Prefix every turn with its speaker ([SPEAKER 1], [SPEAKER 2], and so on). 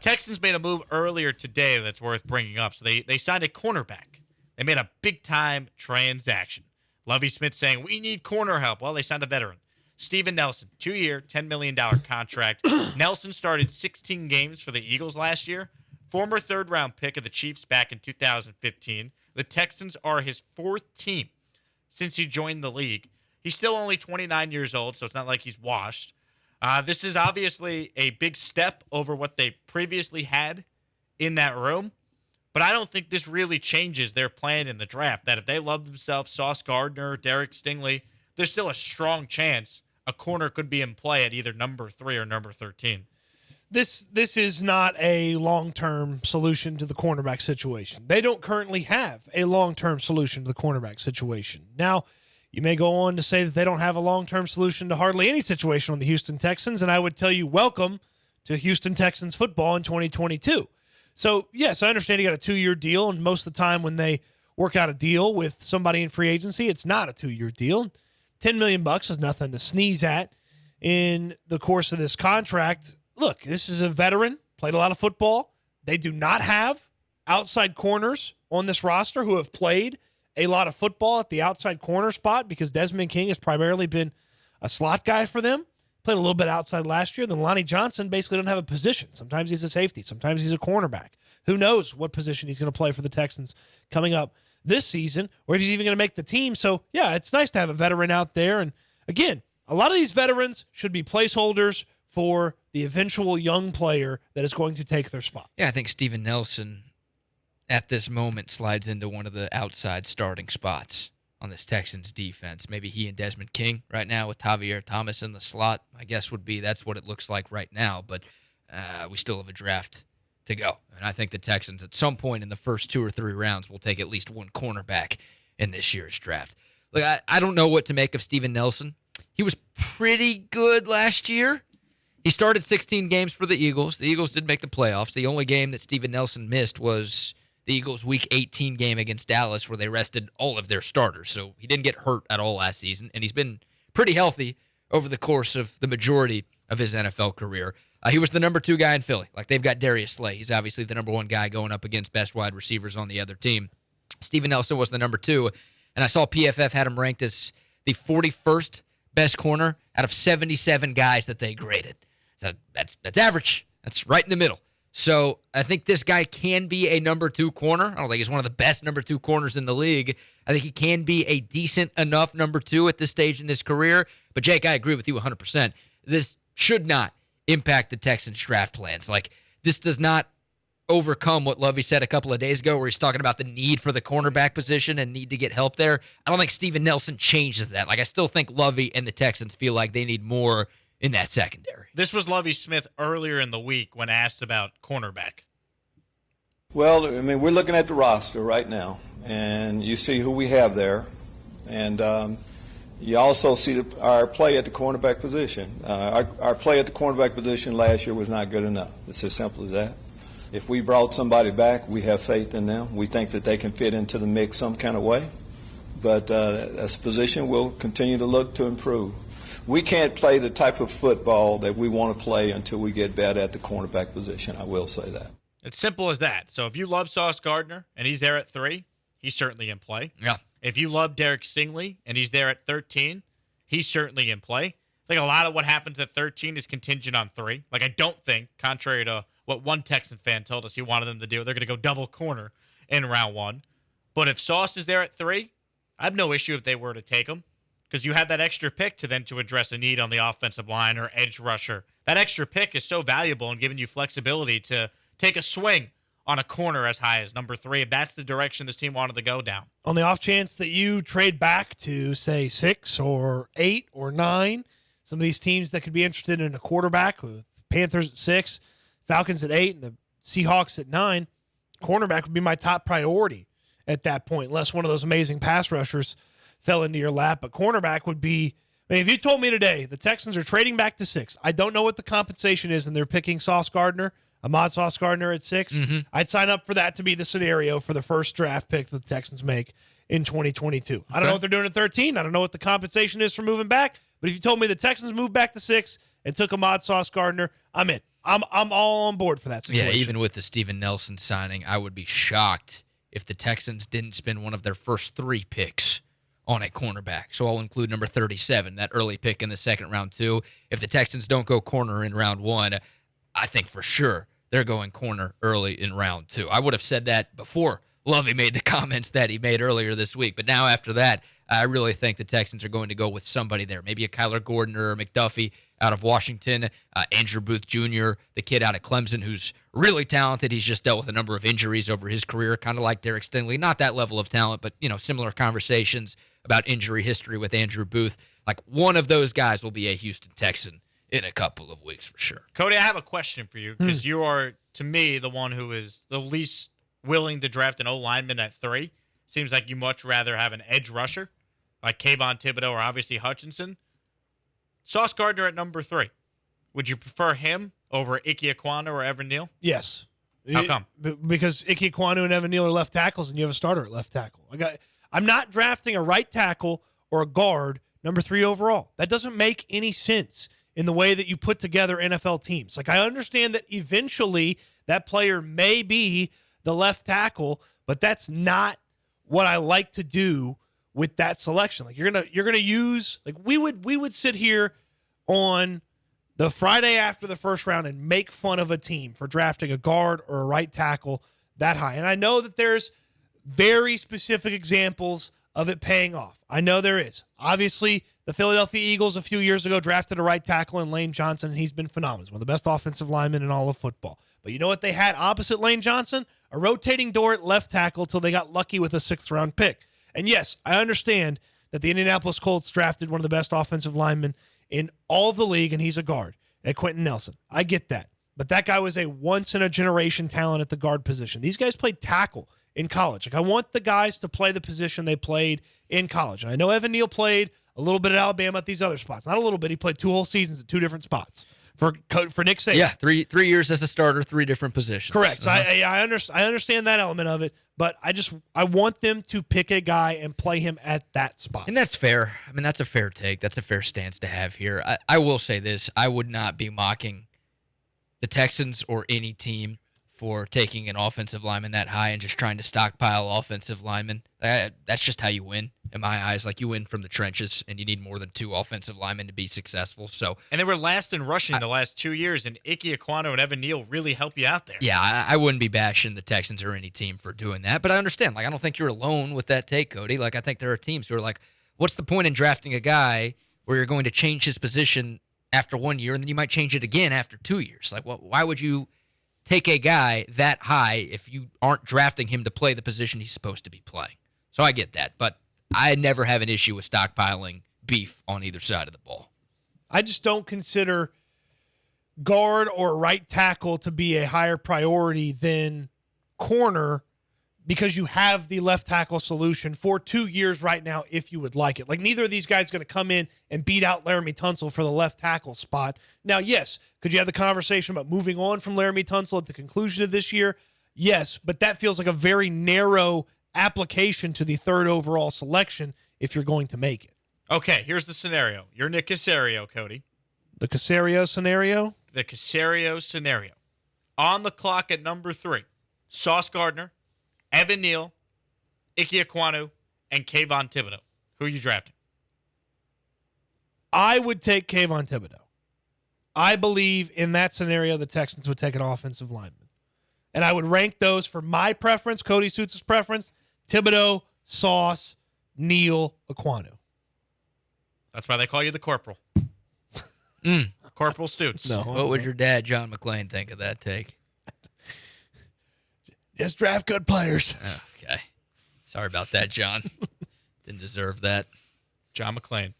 [SPEAKER 1] Texans made a move earlier today that's worth bringing up. So they signed a cornerback. They made a big-time transaction. Lovie Smith saying, we need corner help. Well, they signed a veteran. Steven Nelson, 2-year, $10 million contract. Nelson started 16 games for the Eagles last year. Former third-round pick of the Chiefs back in 2015. The Texans are his fourth team since he joined the league. He's still only 29 years old, so it's not like he's washed. This is obviously a big step over what they previously had in that room, but I don't think this really changes their plan in the draft, that if they love themselves, Sauce Gardner, Derek Stingley, there's still a strong chance a corner could be in play at either number 3 or number 13.
[SPEAKER 2] This is not a long-term solution to the cornerback situation. They don't currently have a long-term solution to the cornerback situation. Now, you may go on to say that they don't have a long-term solution to hardly any situation on the Houston Texans, and I would tell you welcome to Houston Texans football in 2022. So, yes, I understand you got a 2-year deal, and most of the time when they work out a deal with somebody in free agency, it's not a 2-year deal. $10 million is nothing to sneeze at in the course of this contract. Look, this is a veteran, played a lot of football. They do not have outside corners on this roster who have played a lot of football at the outside corner spot because Desmond King has primarily been a slot guy for them. Played a little bit outside last year. Then Lonnie Johnson basically doesn't have a position. Sometimes he's a safety. Sometimes he's a cornerback. Who knows what position he's going to play for the Texans coming up this season or if he's even going to make the team. So, yeah, it's nice to have a veteran out there. And, again, a lot of these veterans should be placeholders for the eventual young player that is going to take their spot.
[SPEAKER 3] Yeah, I think Steven Nelson at this moment slides into one of the outside starting spots on this Texans defense. Maybe he and Desmond King right now with Javier Thomas in the slot. My guess would be that's what it looks like right now, but we still have a draft to go. And I think the Texans at some point in the first 2 or 3 rounds will take at least one cornerback in this year's draft. Look, I don't know what to make of Steven Nelson. He was pretty good last year. He started 16 games for the Eagles. The Eagles did make the playoffs. The only game that Steven Nelson missed was the Eagles' Week 18 game against Dallas where they rested all of their starters. So he didn't get hurt at all last season, and he's been pretty healthy over the course of the majority of his NFL career. He was the number 2 guy in Philly. Like, they've got Darius Slay. He's obviously the number 1 guy going up against best wide receivers on the other team. Steven Nelson was the number 2, and I saw PFF had him ranked as the 41st best corner out of 77 guys that they graded. So that's average. That's right in the middle. So I think this guy can be a number 2 corner. I don't think he's one of the best number 2 corners in the league. I think he can be a decent enough number 2 at this stage in his career. But, Jake, I agree with you 100%. This should not impact the Texans' draft plans. Like, this does not overcome what Lovie said a couple of days ago where he's talking about the need for the cornerback position and need to get help there. I don't think Steven Nelson changes that. Like, I still think Lovie and the Texans feel like they need more in that secondary.
[SPEAKER 1] This was Lovie Smith earlier in the week when asked about cornerback.
[SPEAKER 4] Well, I mean, we're looking at the roster right now, and you see who we have there. And you also see our play at the cornerback position. Our play at the cornerback position last year was not good enough. It's as simple as that. If we brought somebody back, we have faith in them. We think that they can fit into the mix some kind of way. But as a position, we'll continue to look to improve. We can't play the type of football that we want to play until we get better at the cornerback position. I will say that.
[SPEAKER 1] It's simple as that. So if you love Sauce Gardner and he's there at 3, he's certainly in play.
[SPEAKER 3] Yeah.
[SPEAKER 1] If you love Derek Stingley and he's there at 13, he's certainly in play. I think a lot of what happens at 13 is contingent on 3. Like, I don't think, contrary to what one Texan fan told us he wanted them to do, they're going to go double corner in round 1. But if Sauce is there at 3, I have no issue if they were to take him, because you have that extra pick to address a need on the offensive line or edge rusher. That extra pick is so valuable in giving you flexibility to take a swing on a corner as high as number 3, if that's the direction this team wanted to go down.
[SPEAKER 2] On the off chance that you trade back to, say, 6 or 8 or 9, some of these teams that could be interested in a quarterback, with Panthers at 6, Falcons at 8, and the Seahawks at 9, cornerback would be my top priority at that point, unless one of those amazing pass rushers fell into your lap. But cornerback would be, I mean, if you told me today the Texans are trading back to 6, I don't know what the compensation is, and they're picking Sauce Gardner, Ahmad Sauce Gardner at 6, I'd sign up for that to be the scenario for the first draft pick that the Texans make in 2022. Okay. I don't know what they're doing at 13. I don't know what the compensation is for moving back. But if you told me the Texans moved back to 6 and took Ahmad Sauce Gardner, I'm in. I'm all on board for that situation.
[SPEAKER 3] Yeah, even with the Steven Nelson signing, I would be shocked if the Texans didn't spend one of their first 3 picks on a cornerback. So I'll include number 37, that early pick in the second round too. If the Texans don't go corner in round 1, I think for sure they're going corner early in round 2. I would have said that before Lovey made the comments that he made earlier this week. But now after that, I really think the Texans are going to go with somebody there. Maybe a Kyler Gordon or a McDuffie out of Washington, Andrew Booth Jr., the kid out of Clemson who's really talented. He's just dealt with a number of injuries over his career, kind of like Derek Stingley. Not that level of talent, but, similar conversations about injury history with Andrew Booth. Like, one of those guys will be a Houston Texan in a couple of weeks for sure.
[SPEAKER 1] Cody, I have a question for you because you are, to me, the one who is the least willing to draft an O-lineman at 3. Seems like you much rather have an edge rusher like Kayvon Thibodeau or obviously Hutchinson. Sauce Gardner at number 3. Would you prefer him over Ike Ekwonu or Evan Neal?
[SPEAKER 2] Yes.
[SPEAKER 1] How come?
[SPEAKER 2] Because Ike Ekwonu and Evan Neal are left tackles, and you have a starter at left tackle. I'm not drafting a right tackle or a guard number 3 overall. That doesn't make any sense in the way that you put together NFL teams. Like, I understand that eventually that player may be the left tackle, but that's not what I like to do with that selection. Like, you're gonna use, like, we would sit here on the Friday after the first round and make fun of a team for drafting a guard or a right tackle that high. And I know that there's very specific examples of it paying off. I know there is. Obviously, the Philadelphia Eagles a few years ago drafted a right tackle in Lane Johnson, and he's been phenomenal. He's one of the best offensive linemen in all of football. But you know what they had opposite Lane Johnson? A rotating door at left tackle till they got lucky with a 6th-round pick. And yes, I understand that the Indianapolis Colts drafted one of the best offensive linemen in all of the league, and he's a guard at Quentin Nelson. I get that. But that guy was a once-in-a-generation talent at the guard position. These guys played tackle in college. Like, I want the guys to play the position they played in college. And I know Evan Neal played a little bit at Alabama at these other spots. Not a little bit. He played 2 whole seasons at 2 different spots for Nick Saban.
[SPEAKER 3] Yeah, three years as a starter, 3 different positions.
[SPEAKER 2] Correct. So I understand that element of it, but I want them to pick a guy and play him at that spot.
[SPEAKER 3] And that's fair. I mean, that's a fair take. That's a fair stance to have here. I will say this. I would not be mocking the Texans or any team for taking an offensive lineman that high and just trying to stockpile offensive linemen. That's just how you win, in my eyes. Like, you win from the trenches, and you need more than 2 offensive linemen to be successful. So,
[SPEAKER 1] and they were last in rushing the last 2 years, and Ike Ekwonu and Evan Neal really help you out there.
[SPEAKER 3] Yeah, I wouldn't be bashing the Texans or any team for doing that, but I understand. Like, I don't think you're alone with that take, Cody. Like, I think there are teams who are like, what's the point in drafting a guy where you're going to change his position after 1 year, and then you might change it again after 2 years? Like, why would you take a guy that high if you aren't drafting him to play the position he's supposed to be playing? So I get that, but I never have an issue with stockpiling beef on either side of the ball.
[SPEAKER 2] I just don't consider guard or right tackle to be a higher priority than corner because you have the left tackle solution for 2 years right now if you would like it. Like, neither of these guys are going to come in and beat out Laramie Tunsil for the left tackle spot. Now, yes, could you have the conversation about moving on from Laramie Tunsil at the conclusion of this year? Yes, but that feels like a very narrow application to the 3rd overall selection if you're going to make it.
[SPEAKER 1] Okay, here's the scenario. You're Nick Caserio, Cody.
[SPEAKER 2] The Caserio scenario?
[SPEAKER 1] The Caserio scenario. On the clock at number 3, Sauce Gardner, Evan Neal, Ike Ekwonu, and Kayvon Thibodeau. Who are you drafting?
[SPEAKER 2] I would take Kayvon Thibodeau. I believe in that scenario the Texans would take an offensive lineman. And I would rank those for my preference, Cody Stoots' preference, Thibodeau, Sauce, Neal, Ekwonu.
[SPEAKER 1] That's why they call you the Corporal. Corporal Stoots.
[SPEAKER 2] No.
[SPEAKER 3] What would your dad, John McClain, think of that take?
[SPEAKER 2] Just draft good players.
[SPEAKER 3] Okay. Sorry about that, John. Didn't deserve that.
[SPEAKER 1] John McClain.